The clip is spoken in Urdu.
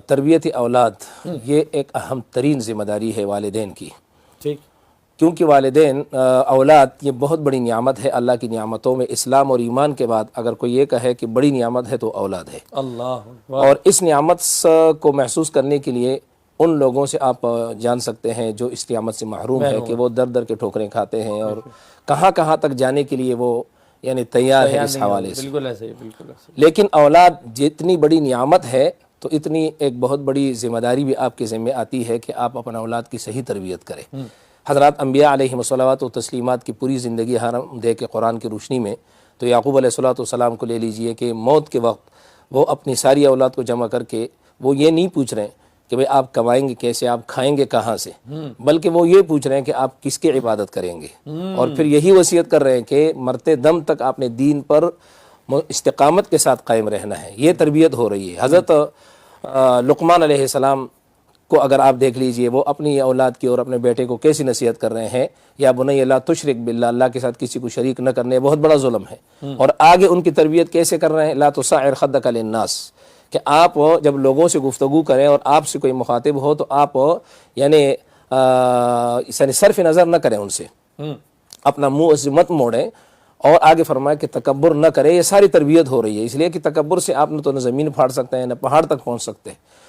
تربیت اولاد یہ ایک اہم ترین ذمہ داری ہے والدین کی، ٹھیک، کیونکہ والدین اولاد یہ بہت بڑی نعمت ہے اللہ کی نعمتوں میں۔ اسلام اور ایمان کے بعد اگر کوئی یہ کہے کہ بڑی نعمت ہے تو اولاد ہے، اللہ اور اس نعمت کو محسوس کرنے کے لیے ان لوگوں سے آپ جان سکتے ہیں جو اس نعمت سے محروم ہے کہ وہ در در کے ٹھوکریں کھاتے ہیں اور کہاں کہاں تک جانے کے لیے وہ یعنی تیار ہے اس حوالے سے۔ بالکل ایسے ہی، بالکل ایسے ہی۔ لیکن اولاد جتنی بڑی نعمت ہے تو اتنی ایک بہت بڑی ذمہ داری بھی آپ کے ذمہ آتی ہے کہ آپ اپنا اولاد کی صحیح تربیت کریں۔ حضرات انبیاء علیہم الصلوات و تسلیمات کی پوری زندگی ہم دیکھ کے قرآن کی روشنی میں تو یعقوب علیہ الصلوۃ والسلام کو لے لیجئے کہ موت کے وقت وہ اپنی ساری اولاد کو جمع کر کے وہ یہ نہیں پوچھ رہے ہیں کہ بھئی آپ کمائیں گے کیسے، آپ کھائیں گے کہاں سے، بلکہ وہ یہ پوچھ رہے ہیں کہ آپ کس کی عبادت کریں گے، اور پھر یہی وصیت کر رہے ہیں کہ مرتے دم تک آپ نے دین پر استقامت کے ساتھ قائم رہنا ہے۔ یہ تربیت ہو رہی ہے۔ حضرت لقمان علیہ السلام کو اگر آپ دیکھ لیجئے وہ اپنی اولاد کی اور اپنے بیٹے کو کیسی نصیحت کر رہے ہیں، یا بنی لا تشرک باللہ، اللہ کے ساتھ کسی کو شریک نہ کرنے، بہت بڑا ظلم ہے۔ اور آگے ان کی تربیت کیسے کر رہے ہیں، لا تصعر خدک للناس، کہ آپ جب لوگوں سے گفتگو کریں اور آپ سے کوئی مخاطب ہو تو آپ یعنی صرف نظر نہ کریں ان سے، اپنا منہ سے مت موڑیں، اور آگے فرمایا کہ تکبر نہ کرے۔ یہ ساری تربیت ہو رہی ہے، اس لیے کہ تکبر سے آپ نہ تو زمین پھاڑ سکتے ہیں نہ پہاڑ تک پہنچ سکتے ہیں۔